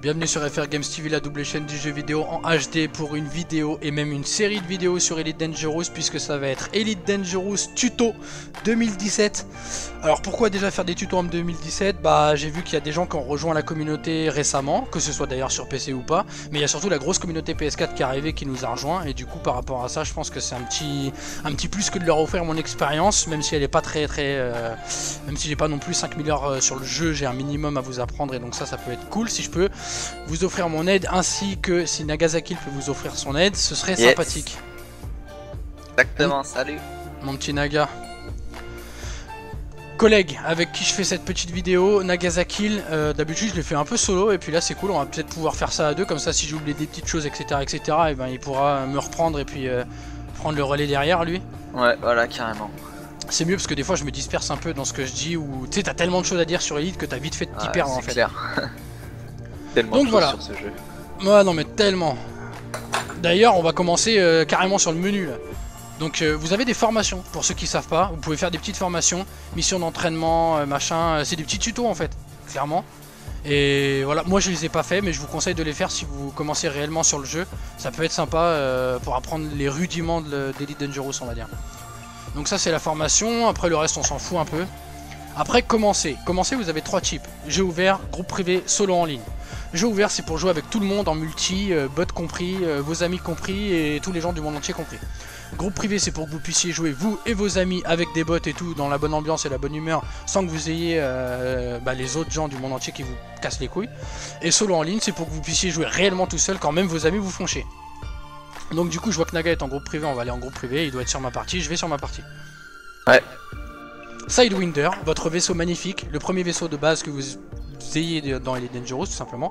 Bienvenue sur FR Games TV, la double chaîne du jeu vidéo en HD pour une vidéo et même une série de vidéos sur Elite Dangerous, puisque ça va être Elite Dangerous tuto 2017. Alors pourquoi déjà faire des tutos en 2017? Bah j'ai vu qu'il y a des gens qui ont rejoint la communauté récemment, que ce soit d'ailleurs sur PC ou pas, mais il y a surtout la grosse communauté PS4 qui est arrivée, qui nous a rejoint, et du coup par rapport à ça je pense que c'est un petit plus que de leur offrir mon expérience, même si elle est pas même si j'ai pas non plus 5000 heures sur le jeu, j'ai un minimum à vous apprendre, et donc ça peut être cool si je peux vous offrir mon aide, ainsi que si Nagasaki peut vous offrir son aide, ce serait sympathique. Exactement, salut mon petit Naga. Collègue avec qui je fais cette petite vidéo, Nagasaki, d'habitude je l'ai fait un peu solo, et puis là c'est cool, on va peut-être pouvoir faire ça à deux, comme ça si j'oublie des petites choses etc, et ben il pourra me reprendre et puis prendre le relais derrière lui. Ouais voilà, carrément. C'est mieux parce que des fois je me disperse un peu dans ce que je dis, ou tu sais t'as tellement de choses à dire sur Elite que t'as vite fait de t'y perdre en fait. Clair. Tellement donc de voilà sur ce jeu. Ouais non mais tellement. D'ailleurs on va commencer carrément sur le menu là. Donc vous avez des formations, pour ceux qui savent pas, vous pouvez faire des petites formations, missions d'entraînement, machin, c'est des petits tutos en fait, clairement. Et voilà, moi je les ai pas fait, mais je vous conseille de les faire si vous commencez réellement sur le jeu. Ça peut être sympa pour apprendre les rudiments d'Elite Dangerous, on va dire. Donc ça c'est la formation, après le reste on s'en fout un peu. Après commencer, vous avez 3 types, jeu ouvert, groupe privé, solo en ligne. Jeu ouvert c'est pour jouer avec tout le monde en multi, bots compris, vos amis compris et tous les gens du monde entier compris. Groupe privé c'est pour que vous puissiez jouer vous et vos amis avec des bots et tout dans la bonne ambiance et la bonne humeur, sans que vous ayez les autres gens du monde entier qui vous cassent les couilles. Et solo en ligne c'est pour que vous puissiez jouer réellement tout seul quand même vos amis vous font chier. Donc du coup je vois que Naga est en groupe privé, on va aller en groupe privé, il doit être sur ma partie, je vais sur ma partie. Ouais. Sidewinder, votre vaisseau magnifique, le premier vaisseau de base que vous ayez dans Elite Dangerous tout simplement.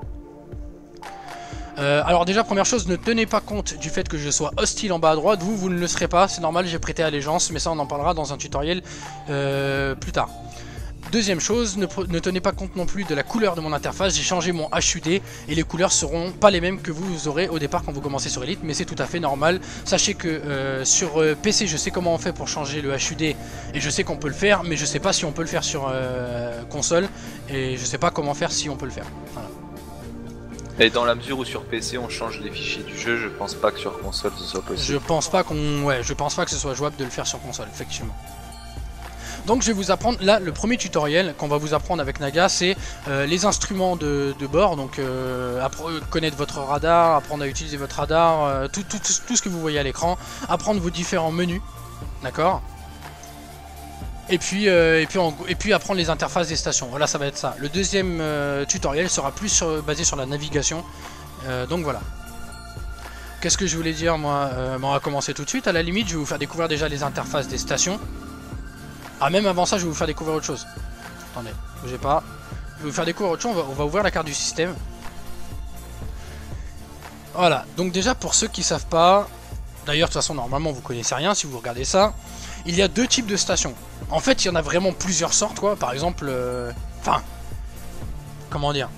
Alors déjà première chose, ne tenez pas compte du fait que je sois hostile en bas à droite, vous ne le serez pas, c'est normal, j'ai prêté allégeance, mais ça on en parlera dans un tutoriel plus tard. Deuxième chose, ne tenez pas compte non plus de la couleur de mon interface, j'ai changé mon HUD et les couleurs seront pas les mêmes que vous aurez au départ quand vous commencez sur Elite, mais c'est tout à fait normal. Sachez que sur PC je sais comment on fait pour changer le HUD et je sais qu'on peut le faire, mais je sais pas si on peut le faire sur console et je sais pas comment faire si on peut le faire. Voilà. Et dans la mesure où sur PC on change les fichiers du jeu, je pense pas que sur console ce soit possible. Je pense pas que ce soit jouable de le faire sur console, effectivement. Donc je vais vous apprendre, là le premier tutoriel qu'on va vous apprendre avec Naga, c'est les instruments de bord, donc connaître votre radar, apprendre à utiliser votre radar, tout ce que vous voyez à l'écran, apprendre vos différents menus, d'accord, et puis apprendre les interfaces des stations, voilà ça va être ça. Le deuxième tutoriel sera plus basé sur la navigation, donc voilà. Qu'est-ce que je voulais dire moi, on va commencer tout de suite, à la limite je vais vous faire découvrir déjà les interfaces des stations. Ah même avant ça je vais vous faire découvrir autre chose. Attendez, bougez pas. Je vais vous faire découvrir autre chose, on va ouvrir la carte du système. Voilà, donc déjà pour ceux qui savent pas, d'ailleurs de toute façon normalement vous connaissez rien si vous regardez ça, il y a deux types de stations. En fait il y en a vraiment plusieurs sortes quoi, par exemple, comment dire,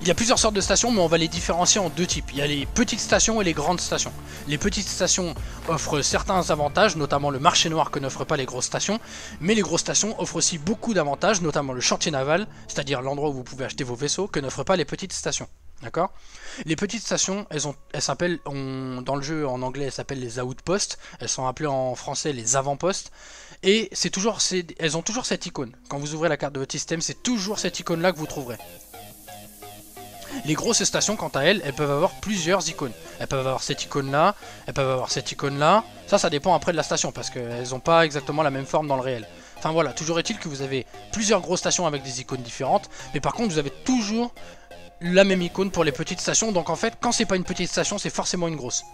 il y a plusieurs sortes de stations, mais on va les différencier en deux types. Il y a les petites stations et les grandes stations. Les petites stations offrent certains avantages, notamment le marché noir que n'offrent pas les grosses stations. Mais les grosses stations offrent aussi beaucoup d'avantages, notamment le chantier naval, c'est-à-dire l'endroit où vous pouvez acheter vos vaisseaux, que n'offrent pas les petites stations. D'accord? Les petites stations, elles s'appellent, dans le jeu en anglais, elles s'appellent les outposts. Elles sont appelées en français les avant-postes. Et elles ont toujours cette icône. Quand vous ouvrez la carte de votre système, c'est toujours cette icône-là que vous trouverez. Les grosses stations, quant à elles, elles peuvent avoir plusieurs icônes. Elles peuvent avoir cette icône-là, elles peuvent avoir cette icône-là. Ça dépend après de la station, parce qu'elles n'ont pas exactement la même forme dans le réel. Enfin voilà, toujours est-il que vous avez plusieurs grosses stations avec des icônes différentes, mais par contre vous avez toujours la même icône pour les petites stations. Donc en fait, quand c'est pas une petite station, c'est forcément une grosse.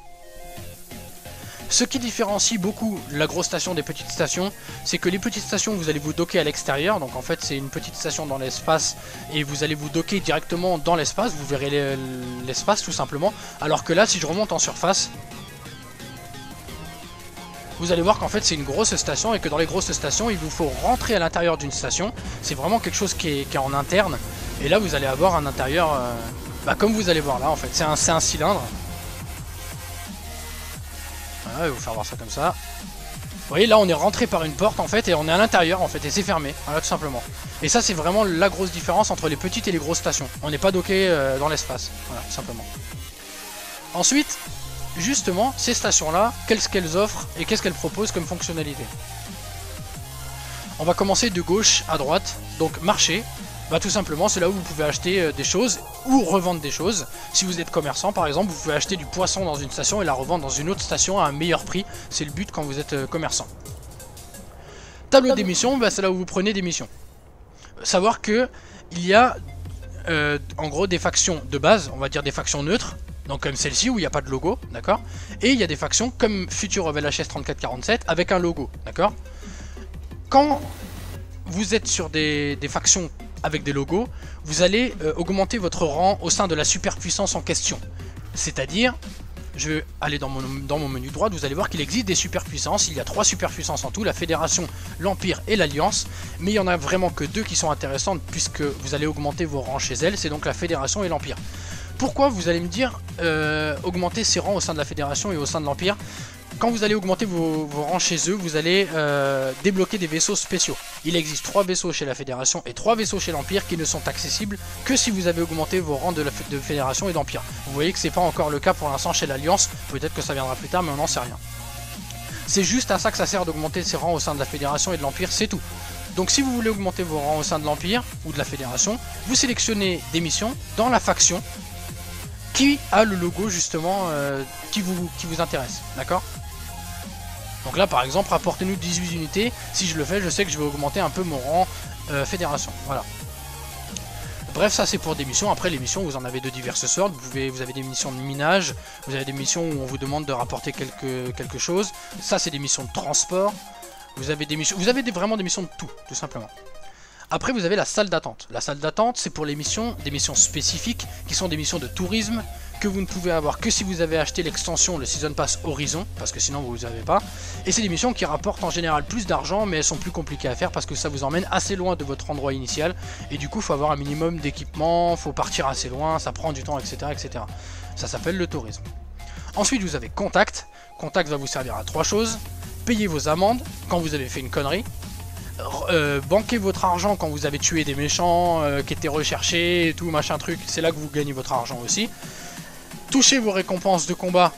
Ce qui différencie beaucoup la grosse station des petites stations, c'est que les petites stations vous allez vous docker à l'extérieur, donc en fait c'est une petite station dans l'espace et vous allez vous docker directement dans l'espace, vous verrez l'espace tout simplement, alors que là si je remonte en surface, vous allez voir qu'en fait c'est une grosse station et que dans les grosses stations il vous faut rentrer à l'intérieur d'une station, c'est vraiment quelque chose qui est en interne, et là vous allez avoir un intérieur, comme vous allez voir là en fait, c'est un cylindre. Voilà, je vais vous faire voir ça comme ça. Vous voyez, là on est rentré par une porte en fait et on est à l'intérieur en fait et c'est fermé, voilà tout simplement. Et ça c'est vraiment la grosse différence entre les petites et les grosses stations. On n'est pas docké dans l'espace, voilà tout simplement. Ensuite, justement, ces stations-là, qu'est-ce qu'elles offrent et qu'est-ce qu'elles proposent comme fonctionnalité? On va commencer de gauche à droite, donc marché. Bah tout simplement c'est là où vous pouvez acheter des choses ou revendre des choses. Si vous êtes commerçant par exemple, vous pouvez acheter du poisson dans une station et la revendre dans une autre station à un meilleur prix. C'est le but quand vous êtes commerçant. Tableau des missions, bah, c'est là où vous prenez des missions. Savoir que il y a en gros des factions de base, on va dire des factions neutres. Donc comme celle-ci où il n'y a pas de logo, d'accord. Et il y a des factions comme Future of LHS 3447 avec un logo, d'accord. Quand vous êtes sur des factions avec des logos, vous allez augmenter votre rang au sein de la superpuissance en question. C'est-à-dire, je vais aller dans mon menu droit, vous allez voir qu'il existe des superpuissances. Il y a 3 superpuissances en tout, la Fédération, l'Empire et l'Alliance. Mais il n'y en a vraiment que 2 qui sont intéressantes puisque vous allez augmenter vos rangs chez elles. C'est donc la Fédération et l'Empire. Pourquoi, vous allez me dire, augmenter ses rangs au sein de la Fédération et au sein de l'Empire? Quand vous allez augmenter vos rangs chez eux, vous allez débloquer des vaisseaux spéciaux. Il existe 3 vaisseaux chez la Fédération et 3 vaisseaux chez l'Empire qui ne sont accessibles que si vous avez augmenté vos rangs de Fédération et d'Empire. Vous voyez que c'est pas encore le cas pour l'instant chez l'Alliance, peut-être que ça viendra plus tard mais on n'en sait rien. C'est juste à ça que ça sert d'augmenter ses rangs au sein de la Fédération et de l'Empire, c'est tout. Donc si vous voulez augmenter vos rangs au sein de l'Empire ou de la Fédération, vous sélectionnez des missions dans la faction qui a le logo justement qui vous intéresse, d'accord? Donc là par exemple, rapportez-nous 18 unités, si je le fais je sais que je vais augmenter un peu mon rang fédération, voilà. Bref, ça c'est pour des missions. Après les missions vous en avez de diverses sortes, vous avez des missions de minage, vous avez des missions où on vous demande de rapporter quelque chose, ça c'est des missions de transport, vous avez des missions, vraiment des missions de tout simplement. Après vous avez la salle d'attente. La salle d'attente c'est pour les missions, des missions spécifiques qui sont des missions de tourisme que vous ne pouvez avoir que si vous avez acheté l'extension, le Season Pass Horizon, parce que sinon vous n'avez pas. Et c'est des missions qui rapportent en général plus d'argent mais elles sont plus compliquées à faire parce que ça vous emmène assez loin de votre endroit initial. Et du coup il faut avoir un minimum d'équipement, il faut partir assez loin, ça prend du temps etc. etc. Ça s'appelle le tourisme. Ensuite vous avez Contact. Contact va vous servir à 3 choses. Payer vos amendes quand vous avez fait une connerie. Banquer votre argent quand vous avez tué des méchants qui étaient recherchés et tout machin truc, c'est là que vous gagnez votre argent aussi. Toucher vos récompenses de combat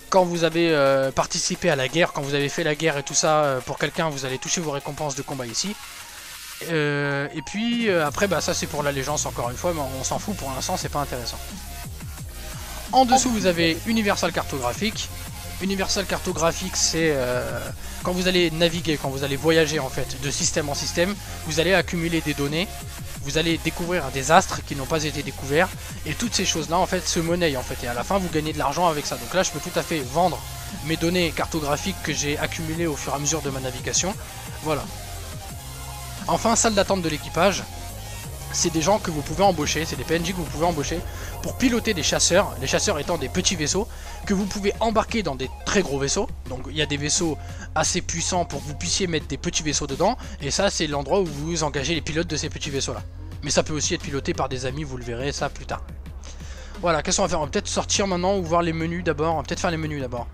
quand vous avez participé à la guerre, quand vous avez fait la guerre et tout ça pour quelqu'un, vous allez toucher vos récompenses de combat ici. Et puis après bah ça c'est pour l'allégeance encore une fois, mais on s'en fout pour l'instant, c'est pas intéressant. En dessous vous avez Universal Cartographique. Universal Cartographique c'est quand vous allez naviguer, quand vous allez voyager en fait de système en système, vous allez accumuler des données, vous allez découvrir des astres qui n'ont pas été découverts et toutes ces choses là en fait se monnaient en fait et à la fin vous gagnez de l'argent avec ça. Donc là je peux tout à fait vendre mes données cartographiques que j'ai accumulées au fur et à mesure de ma navigation. Voilà. Enfin, salle d'attente de l'équipage. C'est des gens que vous pouvez embaucher, c'est des PNJ que vous pouvez embaucher pour piloter des chasseurs, les chasseurs étant des petits vaisseaux que vous pouvez embarquer dans des très gros vaisseaux. Donc il y a des vaisseaux assez puissants pour que vous puissiez mettre des petits vaisseaux dedans, et ça c'est l'endroit où vous engagez les pilotes de ces petits vaisseaux là. Mais ça peut aussi être piloté par des amis, vous le verrez ça plus tard. Voilà, qu'est-ce qu'on va faire? On va peut-être sortir maintenant ou voir les menus d'abord, on va peut-être faire les menus d'abord.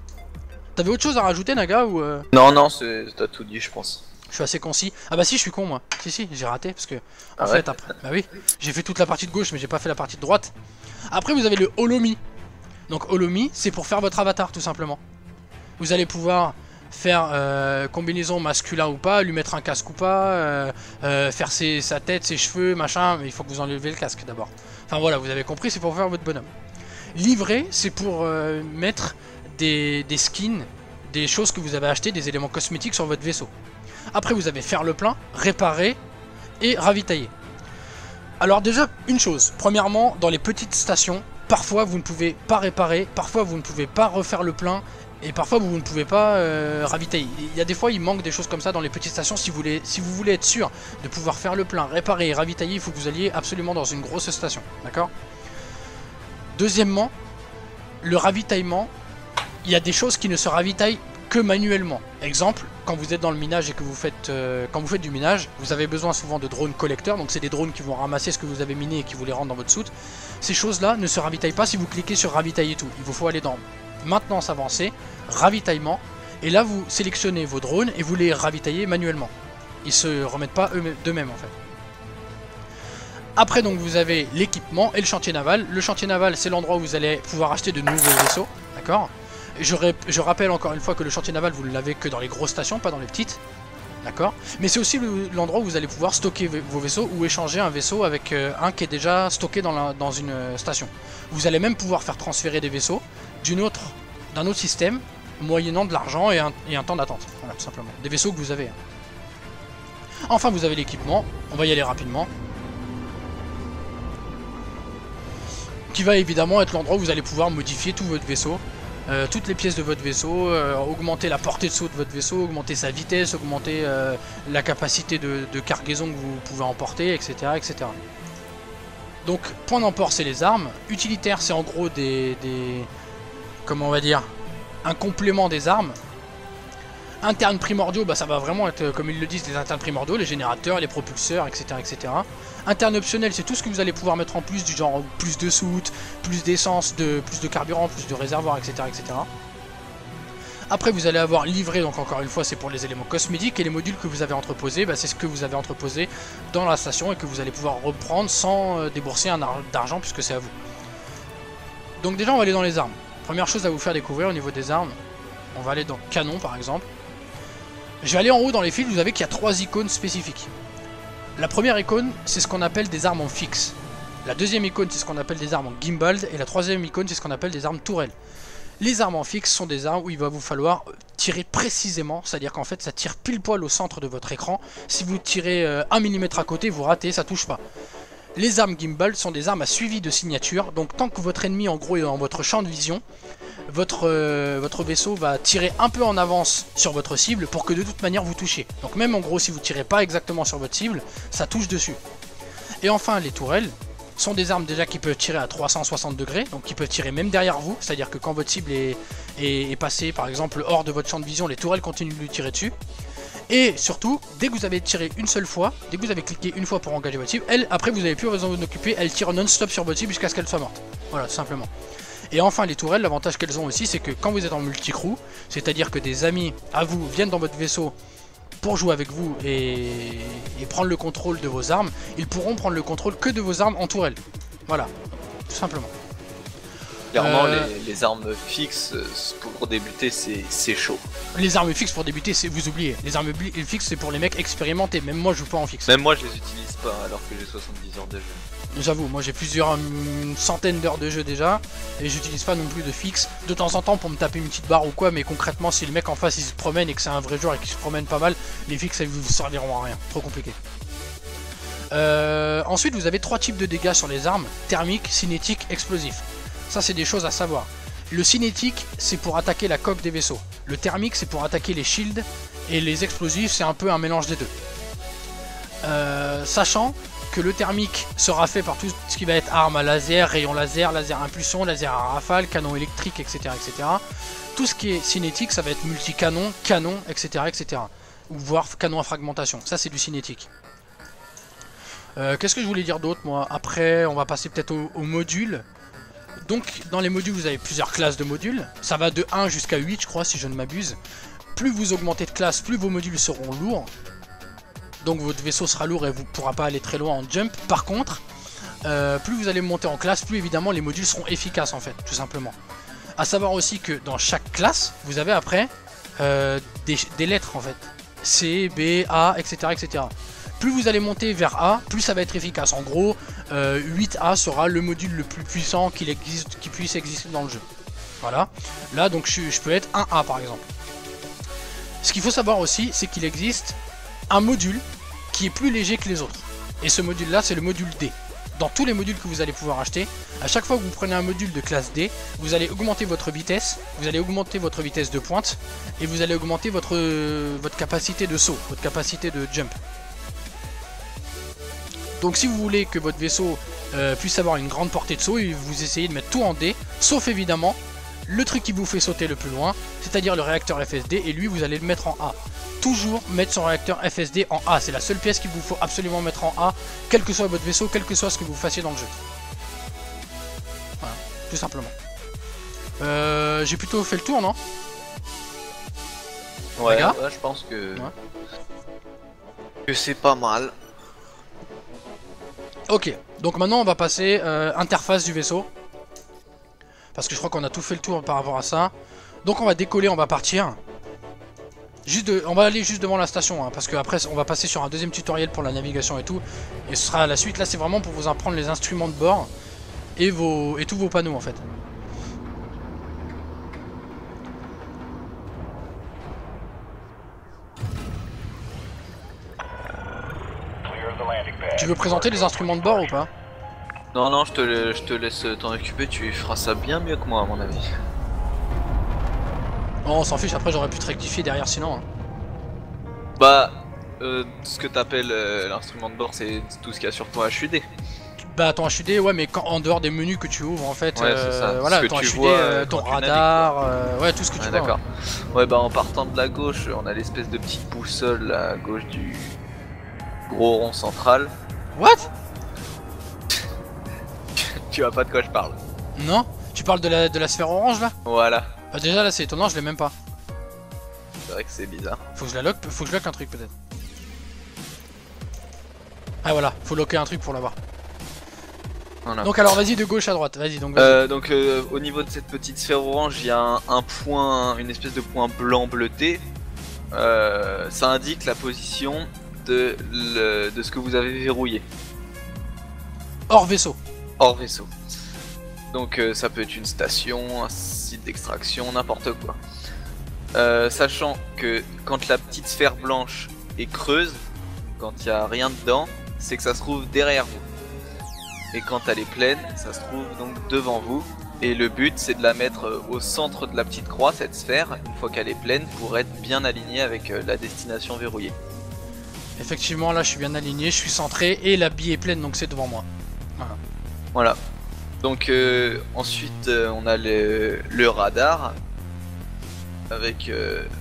T'avais autre chose à rajouter Naga ou Non, non, t'as tout dit je pense. Je suis assez concis. Ah bah si, je suis con moi. Si, j'ai raté parce que en ouais. fait après, bah oui, j'ai fait toute la partie de gauche mais j'ai pas fait la partie de droite. Après vous avez le Holomi. Donc Holomi, c'est pour faire votre avatar tout simplement. Vous allez pouvoir faire combinaison masculin ou pas, lui mettre un casque ou pas, faire sa tête, ses cheveux, machin, mais il faut que vous enlevez le casque d'abord. Enfin voilà, vous avez compris, c'est pour faire votre bonhomme. Livrer, c'est pour mettre des skins, des choses que vous avez achetées, des éléments cosmétiques sur votre vaisseau. Après vous avez faire le plein, réparer et ravitailler. Alors déjà une chose, premièrement dans les petites stations, parfois vous ne pouvez pas réparer, parfois vous ne pouvez pas refaire le plein et parfois vous ne pouvez pas ravitailler. Il y a des fois il manque des choses comme ça dans les petites stations. Si vous voulez être sûr de pouvoir faire le plein, réparer et ravitailler, il faut que vous alliez absolument dans une grosse station, d'accord? Deuxièmement, le ravitaillement, il y a des choses qui ne se ravitaillent que manuellement. Exemple, quand vous êtes dans le minage et que vous faites du minage, vous avez besoin souvent de drones collecteurs, donc c'est des drones qui vont ramasser ce que vous avez miné et qui vous les rendent dans votre soute. Ces choses-là ne se ravitaillent pas si vous cliquez sur ravitailler tout. Il vous faut aller dans maintenance avancée, ravitaillement, Et là vous sélectionnez vos drones et vous les ravitaillez manuellement. Ils se remettent pas d'eux-mêmes en fait. Après donc vous avez l'équipement et le chantier naval. Le chantier naval c'est l'endroit où vous allez pouvoir acheter de nouveaux vaisseaux, d'accord. Je rappelle encore une fois que le chantier naval vous ne l'avez que dans les grosses stations, pas dans les petites. D'accord. Mais c'est aussi l'endroit où vous allez pouvoir stocker vos vaisseaux ou échanger un vaisseau avec un qui est déjà stocké dans une station. Vous allez même pouvoir faire transférer des vaisseaux d'un autre système, moyennant de l'argent et un temps d'attente. Voilà, tout simplement. Des vaisseaux que vous avez. Enfin, vous avez l'équipement. On va y aller rapidement. Qui va évidemment être l'endroit où vous allez pouvoir modifier tout votre vaisseau. Toutes les pièces de votre vaisseau, augmenter la portée de saut de votre vaisseau, augmenter sa vitesse, augmenter la capacité de cargaison que vous pouvez emporter, etc. etc. Donc, point d'emport, c'est les armes. Utilitaire, c'est en gros comment on va dire, un complément des armes. Internes primordiaux, bah ça va vraiment être, comme ils le disent, des internes primordiaux, les générateurs, les propulseurs, etc. etc. Interne optionnel, c'est tout ce que vous allez pouvoir mettre en plus, du genre plus de soute, plus d'essence, plus de carburant, plus de réservoir, etc. etc. Après vous allez avoir livré, donc encore une fois c'est pour les éléments cosmétiques, et les modules que vous avez entreposés, bah, c'est ce que vous avez entreposé dans la station et que vous allez pouvoir reprendre sans débourser d'argent puisque c'est à vous. Donc déjà on va aller dans les armes. Première chose à vous faire découvrir au niveau des armes, on va aller dans canon par exemple. Je vais aller en haut dans les fils, vous avez qu'il y a 3 icônes spécifiques. La première icône, c'est ce qu'on appelle des armes en fixe. La deuxième icône, c'est ce qu'on appelle des armes en gimbal. Et la troisième icône, c'est ce qu'on appelle des armes tourelles. Les armes en fixe sont des armes où il va vous falloir tirer précisément. C'est-à-dire qu'en fait, ça tire pile poil au centre de votre écran. Si vous tirez 1 mm à côté, vous ratez, ça touche pas. Les armes gimbal sont des armes à suivi de signature. Donc tant que votre ennemi, en gros, est dans votre champ de vision, votre vaisseau va tirer un peu en avance sur votre cible pour que de toute manière vous touchiez. Donc même en gros si vous tirez pas exactement sur votre cible, ça touche dessus. Et enfin les tourelles sont des armes déjà qui peuvent tirer à 360 degrés, donc qui peuvent tirer même derrière vous, c'est à dire que quand votre cible est passée par exemple hors de votre champ de vision, les tourelles continuent de lui tirer dessus. Et surtout, dès que vous avez tiré une seule fois, dès que vous avez cliqué une fois pour engager votre cible, après vous n'avez plus besoin de vous en occuper, elle tire non-stop sur votre cible jusqu'à ce qu'elle soit morte. Voilà, tout simplement. Et enfin les tourelles, l'avantage qu'elles ont aussi, c'est que quand vous êtes en multi-crew, c'est-à-dire que des amis à vous viennent dans votre vaisseau pour jouer avec vous et prendre le contrôle de vos armes, ils pourront prendre le contrôle que de vos armes en tourelle. Voilà, tout simplement. Clairement, les armes fixes pour débuter, c'est chaud. Les armes fixes pour débuter, vous oubliez. Les armes fixes, c'est pour les mecs expérimentés. Même moi, je joue pas en fixe. Même moi, je les utilise pas alors que j'ai 70 heures de jeu. J'avoue, moi j'ai une centaine d'heures de jeu déjà, et j'utilise pas non plus de fixe. De temps en temps pour me taper une petite barre ou quoi, mais concrètement, si le mec en face il se promène et que c'est un vrai joueur et qu'il se promène pas mal, les fixes elles vous serviront à rien. Trop compliqué. Ensuite, vous avez 3 types de dégâts sur les armes: thermique, cinétique, explosif. Ça, c'est des choses à savoir. Le cinétique, c'est pour attaquer la coque des vaisseaux. Le thermique, c'est pour attaquer les shields. Et les explosifs, c'est un peu un mélange des deux. Sachant que le thermique sera fait par tout ce qui va être armes à laser, rayons laser, laser impulsion, laser à rafale, canon électrique, etc., etc. Tout ce qui est cinétique, ça va être multicanon, canon, etc., etc. Ou voire canon à fragmentation. Ça, c'est du cinétique. Qu'est-ce que je voulais dire d'autre, moi? Après, on va passer peut-être au module. Donc dans les modules vous avez plusieurs classes de modules, ça va de 1 jusqu'à 8 je crois si je ne m'abuse. Plus vous augmentez de classe, plus vos modules seront lourds. Donc votre vaisseau sera lourd et vous ne pourrez pas aller très loin en jump. Par contre, plus vous allez monter en classe, plus évidemment les modules seront efficaces en fait, tout simplement. A savoir aussi que dans chaque classe, vous avez après des lettres en fait. C, B, A, etc. etc. Plus vous allez monter vers A, plus ça va être efficace. En gros, 8A sera le module le plus puissant qui puisse exister dans le jeu. Voilà. Là, donc, je peux être 1A par exemple. Ce qu'il faut savoir aussi, c'est qu'il existe un module qui est plus léger que les autres. Et ce module-là, c'est le module D. Dans tous les modules que vous allez pouvoir acheter, à chaque fois que vous prenez un module de classe D, vous allez augmenter votre vitesse, vous allez augmenter votre vitesse de pointe, et vous allez augmenter votre capacité de saut, votre capacité de jump. Donc si vous voulez que votre vaisseau puisse avoir une grande portée de saut, vous essayez de mettre tout en D, sauf évidemment le truc qui vous fait sauter le plus loin, c'est-à-dire le réacteur FSD, et lui vous allez le mettre en A. Toujours mettre son réacteur FSD en A, c'est la seule pièce qu'il vous faut absolument mettre en A, quel que soit votre vaisseau, quel que soit ce que vous fassiez dans le jeu. Voilà, tout simplement. J'ai plutôt fait le tour, non? Ouais, Regarde. ouais, je pense que... Ouais. Que c'est pas mal. Ok, donc maintenant on va passer interface du vaisseau. Parce que je crois qu'on a tout fait le tour par rapport à ça. Donc on va décoller, on va partir. On va aller juste devant la station, hein, parce qu'après on va passer sur un deuxième tutoriel pour la navigation et tout. Et ce sera la suite, là c'est vraiment pour vous apprendre les instruments de bord et tous vos panneaux en fait. Tu veux présenter les instruments de bord ou pas? Non, non, je te laisse t'en occuper, tu feras ça bien mieux que moi à mon avis. Oh, on s'en fiche, après j'aurais pu te rectifier derrière sinon. Hein. Bah, ce que t'appelles l'instrument de bord, c'est tout ce qu'il y a sur ton HUD. Bah ton HUD, ouais, mais en dehors des menus que tu ouvres en fait, Ouais, c'est ça. voilà, Ce que ton tu HUD, vois, ton quand tu radar, ouais, tout ce que tu vois. D'accord. Ouais, bah en partant de la gauche, on a l'espèce de petite boussole à gauche du gros rond central. What? Tu vois pas de quoi je parle. Non? Tu parles de la sphère orange là? Voilà. Bah déjà là c'est étonnant, je l'ai même pas. C'est vrai que c'est bizarre. Faut que je la lock, faut que je lock un truc peut-être. Ah voilà, faut locker un truc pour l'avoir. Voilà. Donc alors vas-y de gauche à droite, vas-y donc. Au niveau de cette petite sphère orange, il y a un point, une espèce de point blanc bleuté. Ça indique la position de ce que vous avez verrouillé. Hors vaisseau. Hors vaisseau. Donc ça peut être une station, un site d'extraction, n'importe quoi. Sachant que quand la petite sphère blanche est creuse, quand il n'y a rien dedans, c'est que ça se trouve derrière vous. Et quand elle est pleine, ça se trouve donc devant vous. Et le but c'est de la mettre au centre de la petite croix, cette sphère, une fois qu'elle est pleine, pour être bien alignée avec la destination verrouillée. Effectivement là je suis bien aligné, je suis centré et la bille est pleine donc c'est devant moi. Voilà. Voilà. Donc ensuite on a le radar. Avec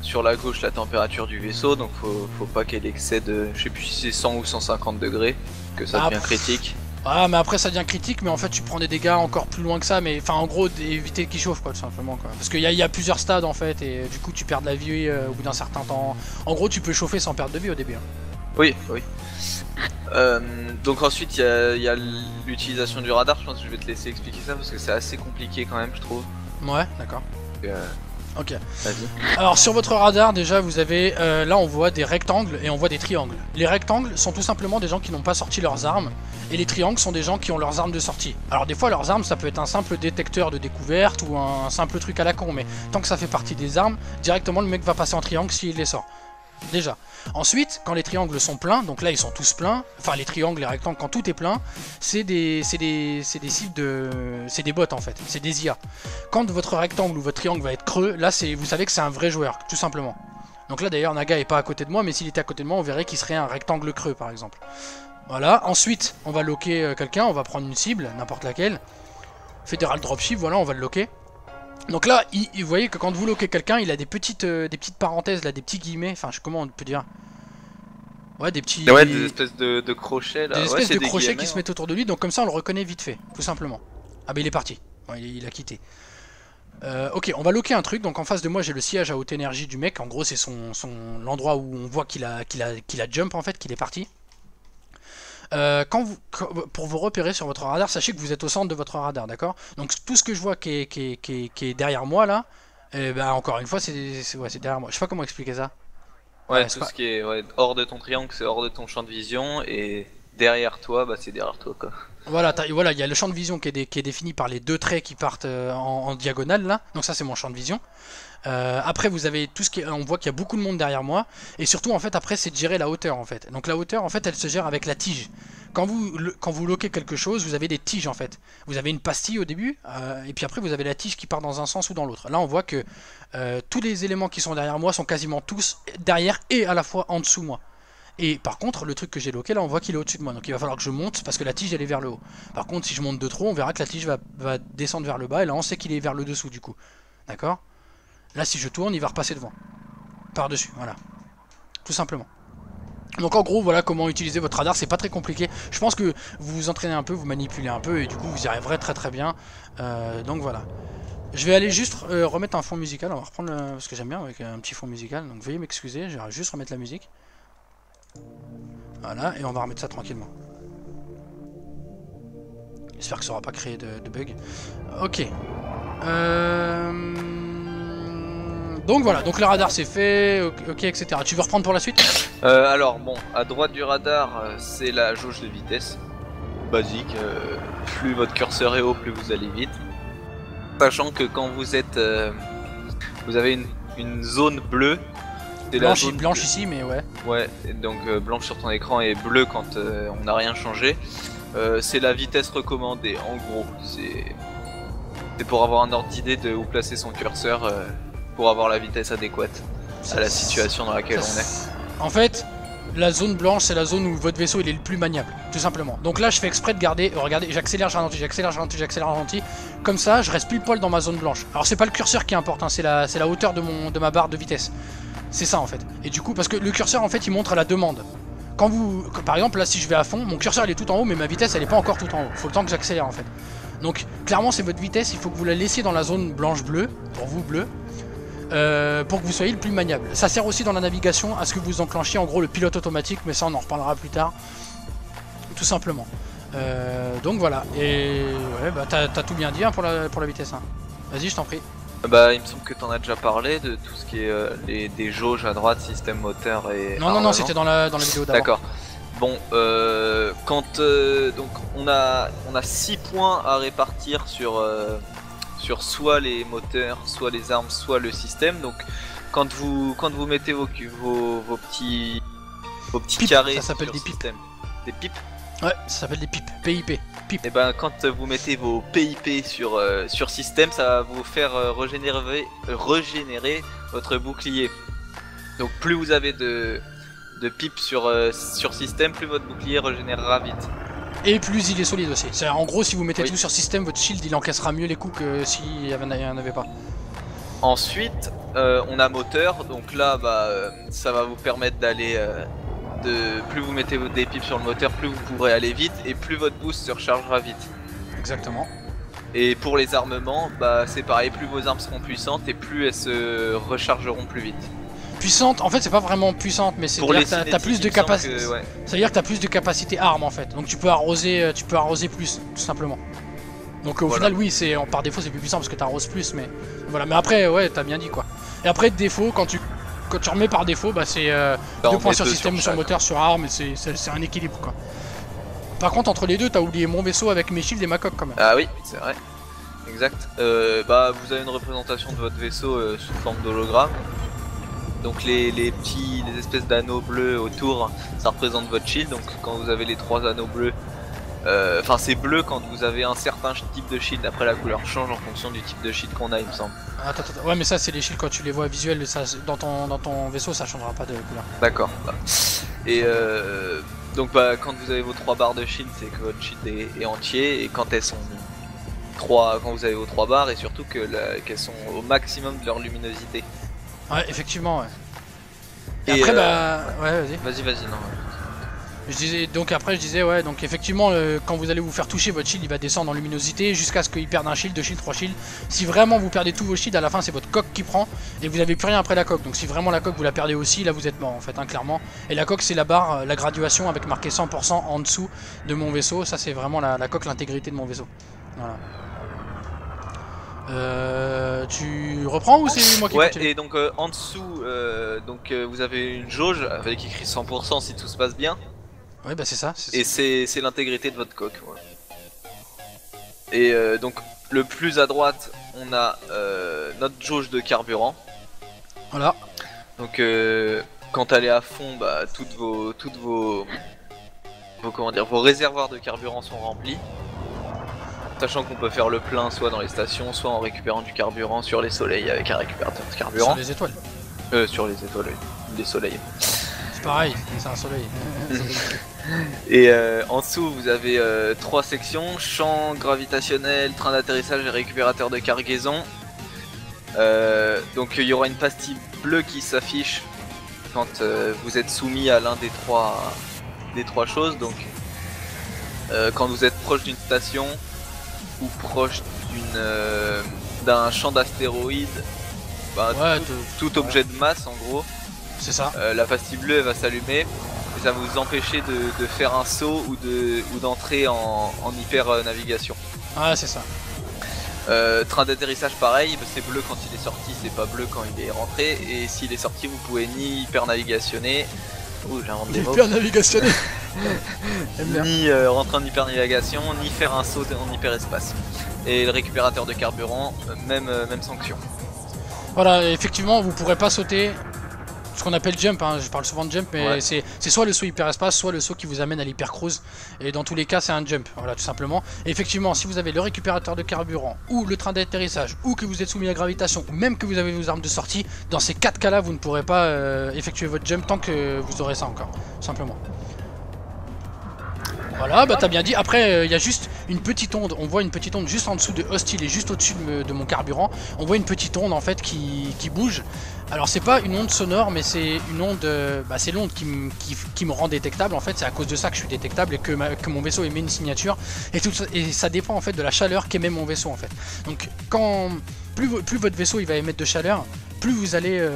sur la gauche la température du vaisseau, donc faut pas qu'elle excède, je sais plus si c'est 100 ou 150 degrés, que ça devient critique. Ah mais après ça devient critique, mais en fait tu prends des dégâts encore plus loin que ça, mais enfin en gros éviter qu'il chauffe quoi tout simplement quoi. Parce qu'il y a plusieurs stades en fait et du coup tu perds de la vie au bout d'un certain temps. En gros tu peux chauffer sans perdre de vie au début. Hein. Oui, oui. Donc ensuite il y a l'utilisation du radar, je pense que je vais te laisser expliquer ça parce que c'est assez compliqué quand même je trouve. Ouais d'accord. Ok. Vas-y. Alors sur votre radar déjà vous avez là on voit des rectangles et on voit des triangles. Les rectangles sont tout simplement des gens qui n'ont pas sorti leurs armes et les triangles sont des gens qui ont leurs armes de sortie. Alors des fois leurs armes ça peut être un simple détecteur de découverte ou un simple truc à la con, mais tant que ça fait partie des armes, directement le mec va passer en triangle s'il les sort. Déjà. Ensuite, quand les triangles sont pleins, donc là ils sont tous pleins, enfin les triangles, les rectangles, quand tout est plein, c'est des cibles de... c'est des bots en fait, c'est des IA. Quand votre rectangle ou votre triangle va être creux, là vous savez que c'est un vrai joueur, tout simplement. Donc là d'ailleurs Naga est pas à côté de moi, mais s'il était à côté de moi on verrait qu'il serait un rectangle creux par exemple. Voilà, ensuite on va locker quelqu'un, on va prendre une cible, n'importe laquelle. Fédéral Dropship, voilà, on va le locker. Donc là, vous voyez que quand vous loquez quelqu'un, il a des petites parenthèses, là, des petits guillemets, enfin, comment on peut dire? Ouais, des petits... Ouais, des espèces de crochets, là. Des espèces ouais, de crochets guillemets, qui se mettent autour de lui, donc comme ça on le reconnaît vite fait, tout simplement. Ah bah il est parti, bon, il a quitté. Ok, on va loquer un truc, donc en face de moi j'ai le sillage à haute énergie du mec, en gros c'est l'endroit où on voit qu'il a jump en fait, qu'il est parti. Pour vous repérer sur votre radar, sachez que vous êtes au centre de votre radar, d'accord? Donc tout ce que je vois qui est derrière moi là, bah, encore une fois c'est derrière moi. Je sais pas comment expliquer ça. Ouais, tout ce qui est hors de ton triangle, c'est hors de ton champ de vision, et derrière toi, bah c'est derrière toi quoi. Voilà, il y a le champ de vision qui est défini par les deux traits qui partent en diagonale là, donc ça c'est mon champ de vision. Après vous avez tout ce qui est, on voit qu'il y a beaucoup de monde derrière moi, et surtout en fait après c'est de gérer la hauteur en fait. Donc la hauteur en fait elle se gère avec la tige. Quand vous loquez quelque chose, vous avez des tiges en fait. Vous avez une pastille au début, et puis après vous avez la tige qui part dans un sens ou dans l'autre. Là on voit que tous les éléments qui sont derrière moi sont quasiment tous derrière et à la fois en dessous moi. Et par contre le truc que j'ai loqué là on voit qu'il est au-dessus de moi, donc il va falloir que je monte parce que la tige elle est vers le haut. Par contre si je monte de trop on verra que la tige va descendre vers le bas, et là on sait qu'il est vers le dessous du coup. D'accord? Là si je tourne il va repasser devant. Par dessus, voilà. Tout simplement. Donc en gros voilà comment utiliser votre radar, c'est pas très compliqué. Je pense que vous vous entraînez un peu, vous manipulez un peu et du coup vous y arriverez très très bien. Donc voilà. Je vais aller juste remettre un fond musical, on va reprendre parce que j'aime bien avec un petit fond musical, donc veuillez m'excuser, je vais juste remettre la musique. Voilà, et on va remettre ça tranquillement. J'espère que ça aura pas créé de bug. Ok. Donc voilà, donc le radar c'est fait, ok, etc. Tu veux reprendre pour la suite? Alors bon, à droite du radar, c'est la jauge de vitesse. Basique, plus votre curseur est haut, plus vous allez vite. Sachant que quand vous êtes, vous avez une zone bleue. Blanche ici, mais ouais. Ouais, donc blanche sur ton écran et bleue quand on n'a rien changé. C'est la vitesse recommandée, en gros. C'est pour avoir un ordre d'idée de où placer son curseur pour avoir la vitesse adéquate à la situation dans laquelle on est. En fait, la zone blanche, c'est la zone où votre vaisseau il est le plus maniable, tout simplement. Donc là, je fais exprès de garder, regardez, j'accélère, je ralentis, j'accélère, je ralentis, j'accélère, je ralentis. Comme ça, je reste pile poil dans ma zone blanche. Alors c'est pas le curseur qui est important, c'est la hauteur de ma barre de vitesse. C'est ça en fait. Et du coup, parce que le curseur en fait, il montre à la demande. Par exemple, là, si je vais à fond, mon curseur il est tout en haut, mais ma vitesse elle est pas encore tout en haut. Faut le temps que j'accélère en fait. Donc clairement, c'est votre vitesse, il faut que vous la laissiez dans la zone blanche-bleue, pour vous bleu. Pour que vous soyez le plus maniable. Ça sert aussi dans la navigation à ce que vous enclenchiez en gros le pilote automatique, mais ça on en reparlera plus tard. Tout simplement. Donc voilà. Et ouais, bah t'as tout bien dit hein, pour la vitesse. Hein. Vas-y, je t'en prie. Bah, il me semble que t'en as déjà parlé de tout ce qui est des jauges à droite, système moteur et. Non, c'était dans la vidéo d'avant. D'accord. Bon, donc on a 6 points à répartir sur soit les moteurs, soit les armes, soit le système. Donc quand vous mettez vos petits carrés, ça s'appelle des pipes. Des pipes. Ouais, ça s'appelle des pipes. PIP. Et ben quand vous mettez vos PIP sur système, ça va vous faire régénérer votre bouclier. Donc plus vous avez de pipes sur système, plus votre bouclier régénérera vite. Et plus il est solide aussi. En gros, si vous mettez tout sur système, votre shield il encaissera mieux les coups que s'il n'y en avait pas. Ensuite, on a moteur. Donc là, ça va vous permettre d'aller. Plus vous mettez des pipes sur le moteur, plus vous pourrez aller vite et plus votre boost se rechargera vite. Exactement. Et pour les armements, c'est pareil. Plus vos armes seront puissantes et plus elles se rechargeront plus vite. Puissante, en fait c'est pas vraiment puissante, mais c'est dire que t'as plus de capacité. Ouais. Ça veut dire que t'as plus de capacité arme en fait, donc tu peux arroser plus, tout simplement. Donc au final oui, par défaut c'est plus puissant parce que t'arroses plus, mais voilà. Mais après ouais, t'as bien dit quoi. Et après défaut, quand tu remets par défaut, c'est 2 points sur système ou sur moteur, sur arme, et c'est un équilibre quoi. Par contre entre les deux, t'as oublié mon vaisseau avec mes shields et ma coque quand même. Ah oui, c'est vrai. Exact. Vous avez une représentation de votre vaisseau sous forme d'hologramme. Donc les espèces d'anneaux bleus autour, ça représente votre shield. Donc quand vous avez les 3 anneaux bleus, enfin c'est bleu quand vous avez un certain type de shield. Après la couleur change en fonction du type de shield qu'on a, il me semble. Attends, ouais mais ça c'est les shields quand tu les vois visuels, ça, dans ton vaisseau ça changera pas de couleur. D'accord. Et donc quand vous avez vos 3 barres de shield, c'est que votre shield est entier. Et quand elles sont quand vous avez vos 3 barres, et surtout qu'elles sont au maximum de leur luminosité. Ouais, effectivement, ouais. Et après, ouais, vas-y. Vas-y, non. Je disais, donc après, je disais, ouais, donc effectivement, quand vous allez vous faire toucher, votre shield il va descendre en luminosité jusqu'à ce qu'il perde un shield, 2 shields, 3 shields. Si vraiment vous perdez tous vos shields, à la fin, c'est votre coque qui prend et vous n'avez plus rien après la coque. Donc si vraiment la coque vous la perdez aussi, là vous êtes mort en fait, hein, clairement. Et la coque, c'est la barre, la graduation avec marqué 100% en dessous de mon vaisseau. Ça, c'est vraiment la coque, l'intégrité de mon vaisseau. Voilà. Tu reprends ou c'est moi qui continue? Et donc en dessous, vous avez une jauge avec écrit 100% si tout se passe bien. Ouais, c'est ça. Et c'est l'intégrité de votre coque. Ouais. Et donc le plus à droite, on a notre jauge de carburant. Voilà. Donc quand elle est à fond, toutes vos réservoirs de carburant sont remplis. Sachant qu'on peut faire le plein soit dans les stations, soit en récupérant du carburant sur les soleils avec un récupérateur de carburant. Sur les étoiles. Sur les étoiles, oui. Les soleils. C'est pareil, c'est un soleil. Et en dessous, vous avez 3 sections, champ gravitationnel, train d'atterrissage et récupérateur de cargaison. Donc il y aura une pastille bleue qui s'affiche quand vous êtes soumis à l'un des trois choses. Donc quand vous êtes proche d'une station ou proche d'un champ d'astéroïdes, bah, Ouais, tout objet de masse en gros. c'est ça. La pastille bleue elle va s'allumer et ça va vous empêcher de faire un saut ou d'entrer en hyper navigation. Ah, c'est ça. Train d'atterrissage pareil, c'est bleu quand il est sorti, c'est pas bleu quand il est rentré. Et s'il est sorti, vous pouvez ni hyper navigationner. Ouh, j'invente des mots. Hyper navigationner. Ni rentrer en hyper navigation, ni faire un saut en hyperespace. Et le récupérateur de carburant, même sanction. Voilà, effectivement, vous pourrez pas sauter ce qu'on appelle jump, hein. Je parle souvent de jump, mais ouais. C'est soit le saut hyperespace, soit le saut qui vous amène à l'hypercruise. Et dans tous les cas, c'est un jump, voilà, tout simplement. Et effectivement, si vous avez le récupérateur de carburant, ou le train d'atterrissage, ou que vous êtes soumis à la gravitation, ou même que vous avez vos armes de sortie, dans ces 4 cas-là, vous ne pourrez pas effectuer votre jump tant que vous aurez ça encore, tout simplement. Voilà, bah t'as bien dit. Après, il y a juste une petite onde. On voit une petite onde juste en dessous de Hostile et juste au-dessus de mon carburant. On voit une petite onde en fait qui bouge. Alors c'est pas une onde sonore, mais c'est une onde. C'est l'onde qui me rend détectable. En fait, c'est à cause de ça que je suis détectable et que mon vaisseau émet une signature. Et ça dépend en fait de la chaleur qu'émet mon vaisseau en fait. Donc plus votre vaisseau il va émettre de chaleur, plus vous allez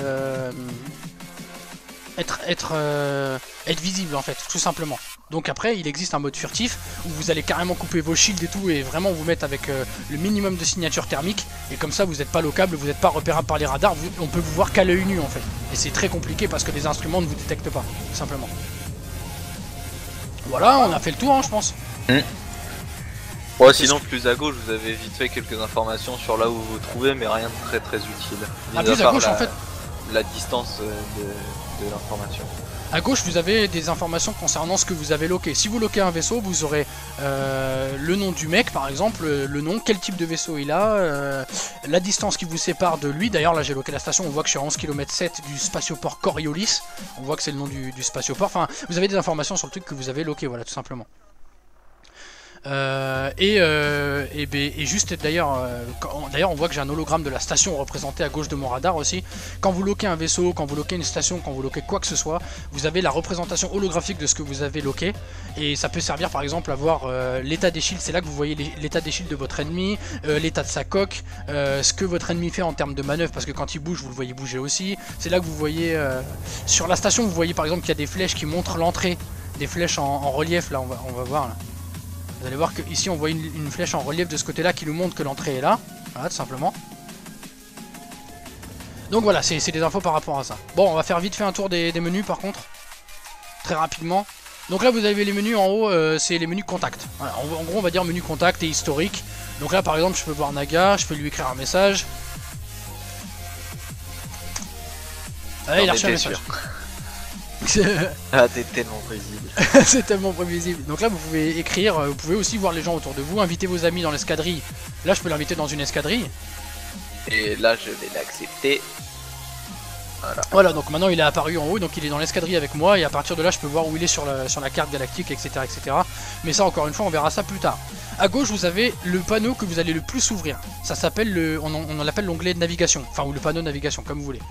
être visible en fait, tout simplement. Donc après il existe un mode furtif où vous allez carrément couper vos shields et tout et vraiment vous mettre avec le minimum de signature thermique, et comme ça vous n'êtes pas locable, vous n'êtes pas repérable par les radars, on peut vous voir qu'à l'œil nu en fait. Et c'est très compliqué parce que les instruments ne vous détectent pas, tout simplement. Voilà, on a fait le tour hein, je pense. Ouais, sinon plus à gauche vous avez vite fait quelques informations sur là où vous vous trouvez, mais rien de très utile. Plus à gauche en fait la distance de l'information. À gauche, vous avez des informations concernant ce que vous avez loqué. Si vous loquez un vaisseau, vous aurez le nom du mec, par exemple, le nom, quel type de vaisseau il a, la distance qui vous sépare de lui. D'ailleurs, là, j'ai loqué la station, on voit que je suis à 11 km 7 du spatioport Coriolis. On voit que c'est le nom du spatioport. Enfin, vous avez des informations sur le truc que vous avez loqué, voilà, tout simplement. Et juste d'ailleurs on voit que j'ai un hologramme de la station représenté à gauche de mon radar aussi. Quand vous loquez un vaisseau, quand vous loquez une station, quand vous loquez quoi que ce soit, vous avez la représentation holographique de ce que vous avez loqué, et ça peut servir par exemple à voir l'état des shields. C'est là que vous voyez l'état des shields de votre ennemi, l'état de sa coque, ce que votre ennemi fait en termes de manœuvre, parce que quand il bouge vous le voyez bouger aussi. C'est là que vous voyez sur la station, vous voyez par exemple qu'il y a des flèches qui montrent l'entrée, des flèches en relief. Là on va voir là. Vous allez voir qu'ici on voit une flèche en relief de ce côté là qui nous montre que l'entrée est là. Voilà, tout simplement. Donc voilà, c'est des infos par rapport à ça. Bon, on va faire vite fait un tour des menus par contre. Très rapidement. Donc là vous avez les menus en haut, c'est les menus contact. Voilà, en gros on va dire menu contact et historique. Donc là par exemple je peux voir Naga, je peux lui écrire un message. Ah, il a reçu un message. Ah, t'es tellement prévisible. C'est tellement prévisible. Donc là vous pouvez écrire, vous pouvez aussi voir les gens autour de vous, inviter vos amis dans l'escadrille. Là je peux l'inviter dans une escadrille. Et là je vais l'accepter. Voilà, donc maintenant il est apparu en haut, donc il est dans l'escadrille avec moi, et à partir de là je peux voir où il est sur la carte galactique, etc., etc. Mais ça encore une fois on verra ça plus tard. À gauche vous avez le panneau que vous allez le plus ouvrir. Ça s'appelle on l'appelle l'onglet de navigation, enfin ou le panneau de navigation comme vous voulez.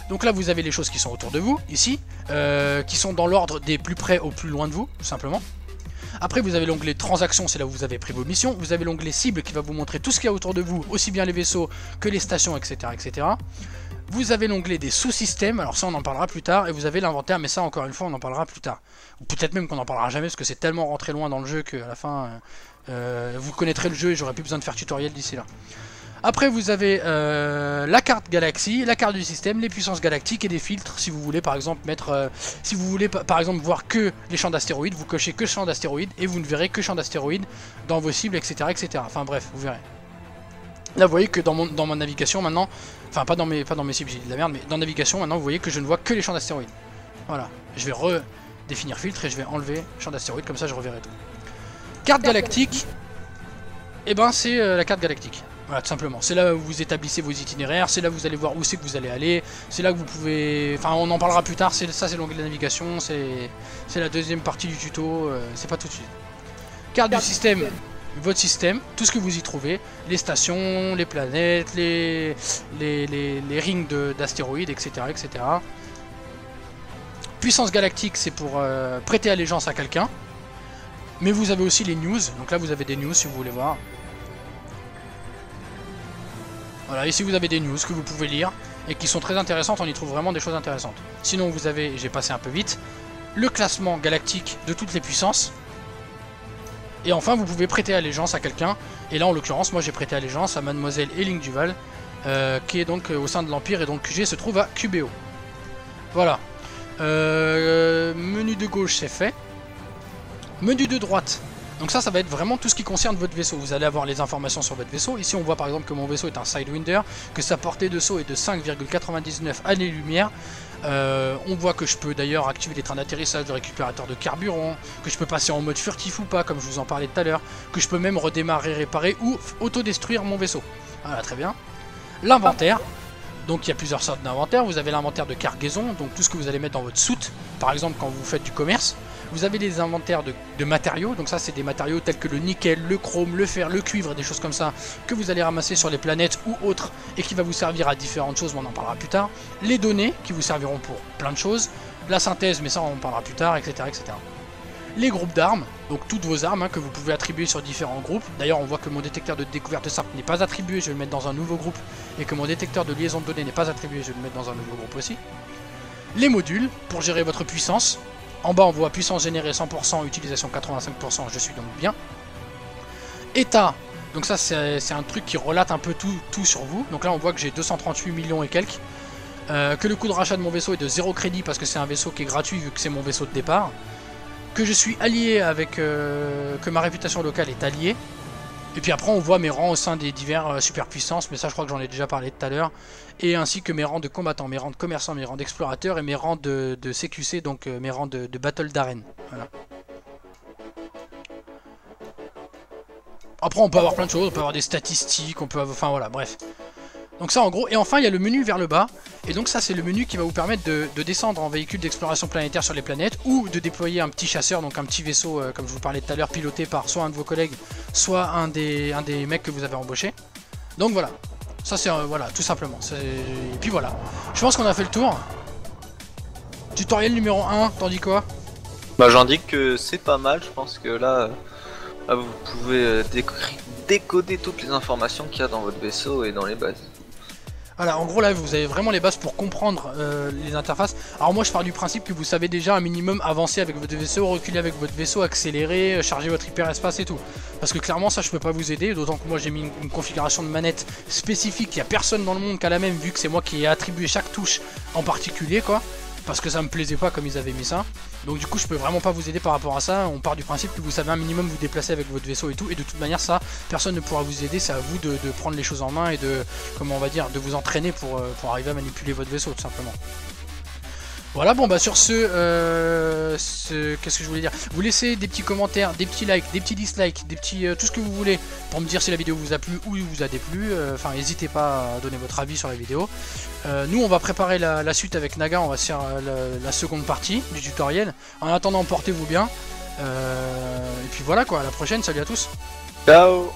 Donc là vous avez les choses qui sont autour de vous, ici, qui sont dans l'ordre des plus près au plus loin de vous, tout simplement. Après vous avez l'onglet transactions, c'est là où vous avez pris vos missions. Vous avez l'onglet cible qui va vous montrer tout ce qu'il y a autour de vous, aussi bien les vaisseaux que les stations, etc., etc. Vous avez l'onglet des sous-systèmes, alors ça on en parlera plus tard, et vous avez l'inventaire, mais ça encore une fois on en parlera plus tard. Ou peut-être même qu'on n'en parlera jamais, parce que c'est tellement rentré loin dans le jeu qu'à la fin vous connaîtrez le jeu et j'aurai plus besoin de faire tutoriel d'ici là. Après vous avez la carte galaxie, la carte du système, les puissances galactiques et des filtres si vous voulez par exemple mettre, si vous voulez par exemple voir que les champs d'astéroïdes, vous cochez que champs d'astéroïdes et vous ne verrez que champs d'astéroïdes dans vos cibles, etc., etc. Enfin bref, vous verrez. Là vous voyez que dans ma navigation maintenant, enfin pas dans mes cibles, j'ai dit de la merde, mais dans navigation maintenant vous voyez que je ne vois que les champs d'astéroïdes. Voilà, je vais redéfinir filtre et je vais enlever champs d'astéroïdes, comme ça je reverrai tout. Carte galactique, et ben c'est la carte galactique. Voilà, tout simplement. C'est là où vous établissez vos itinéraires, c'est là où vous allez voir où c'est que vous allez aller, c'est là que vous pouvez... Enfin, on en parlera plus tard, ça c'est l'onglet de navigation, c'est la deuxième partie du tuto, c'est pas tout de suite. Carte du système, votre système, tout ce que vous y trouvez, les stations, les planètes, les rings d'astéroïdes, etc., etc. Puissance galactique, c'est pour prêter allégeance à quelqu'un. Mais vous avez aussi les news, donc là vous avez des news si vous voulez voir. Voilà, ici vous avez des news que vous pouvez lire et qui sont très intéressantes, on y trouve vraiment des choses intéressantes. Sinon vous avez, j'ai passé un peu vite, le classement galactique de toutes les puissances. Et enfin vous pouvez prêter allégeance à quelqu'un. Et là en l'occurrence moi j'ai prêté allégeance à Mademoiselle Héling Duval, qui est donc au sein de l'Empire, et donc QG se trouve à QBO. Voilà. Menu de gauche c'est fait. Menu de droite. Donc ça va être vraiment tout ce qui concerne votre vaisseau. Vous allez avoir les informations sur votre vaisseau. Ici on voit par exemple que mon vaisseau est un Sidewinder, que sa portée de saut est de 5,99 années-lumière. On voit que je peux d'ailleurs activer les trains d'atterrissage, le récupérateur de carburant, que je peux passer en mode furtif ou pas, comme je vous en parlais tout à l'heure, que je peux même redémarrer, réparer ou autodestruire mon vaisseau. Voilà, très bien. L'inventaire. Donc il y a plusieurs sortes d'inventaire. Vous avez l'inventaire de cargaison, donc tout ce que vous allez mettre dans votre soute, par exemple quand vous faites du commerce. Vous avez des inventaires de matériaux, donc ça c'est des matériaux tels que le nickel, le chrome, le fer, le cuivre, des choses comme ça que vous allez ramasser sur les planètes ou autres et qui va vous servir à différentes choses, mais on en parlera plus tard. Les données qui vous serviront pour plein de choses, la synthèse, mais ça on en parlera plus tard, etc. etc. Les groupes d'armes, donc toutes vos armes que vous pouvez attribuer sur différents groupes. D'ailleurs on voit que mon détecteur de découverte simple n'est pas attribué, je vais le mettre dans un nouveau groupe, et que mon détecteur de liaison de données n'est pas attribué, je vais le mettre dans un nouveau groupe aussi. Les modules, pour gérer votre puissance. En bas on voit puissance générée 100%, utilisation 85%, je suis donc bien. État, donc ça c'est un truc qui relate un peu tout sur vous. Donc là on voit que j'ai 238 millions et quelques. Que le coût de rachat de mon vaisseau est de 0 crédit parce que c'est un vaisseau qui est gratuit vu que c'est mon vaisseau de départ. Que je suis allié avec... que ma réputation locale est alliée. Et puis après on voit mes rangs au sein des divers superpuissances, mais ça je crois que j'en ai déjà parlé tout à l'heure. Et ainsi que mes rangs de combattants, mes rangs de commerçants, mes rangs d'explorateurs et mes rangs de CQC, donc mes rangs de battle d'arène. Voilà. Après on peut avoir plein de choses, on peut avoir des statistiques, on peut avoir... Enfin voilà, bref. Donc ça en gros, et enfin il y a le menu vers le bas, et donc ça c'est le menu qui va vous permettre de descendre en véhicule d'exploration planétaire sur les planètes, ou de déployer un petit chasseur, donc un petit vaisseau, comme je vous parlais tout à l'heure, piloté par soit un de vos collègues, soit un des mecs que vous avez embauché. Donc voilà, ça c'est, voilà, tout simplement, et puis voilà, je pense qu'on a fait le tour. Tutoriel numéro 1, t'en dis quoi? Bah j'en dis que c'est pas mal, je pense que là vous pouvez décoder toutes les informations qu'il y a dans votre vaisseau et dans les bases. Voilà, en gros là vous avez vraiment les bases pour comprendre les interfaces. Alors moi je pars du principe que vous savez déjà un minimum avancer avec votre vaisseau, reculer avec votre vaisseau, accélérer, charger votre hyperespace et tout. Parce que clairement ça je peux pas vous aider, d'autant que moi j'ai mis une configuration de manette spécifique, il n'y a personne dans le monde qui a la même, vu que c'est moi qui ai attribué chaque touche en particulier quoi. Parce que ça me plaisait pas comme ils avaient mis ça. Donc du coup je peux vraiment pas vous aider par rapport à ça. On part du principe que vous savez un minimum vous déplacer avec votre vaisseau et tout. Et de toute manière ça, personne ne pourra vous aider. C'est à vous de prendre les choses en main et de, comment on va dire, de vous entraîner pour arriver à manipuler votre vaisseau tout simplement. Voilà, bon bah sur qu'est-ce que je voulais dire, vous laissez des petits commentaires, des petits likes, des petits dislikes, des petits tout ce que vous voulez pour me dire si la vidéo vous a plu ou vous a déplu. Enfin n'hésitez pas à donner votre avis sur la vidéo. Nous on va préparer la suite avec Naga, on va se faire la seconde partie du tutoriel. En attendant portez-vous bien. Et puis voilà quoi, à la prochaine, salut à tous. Ciao.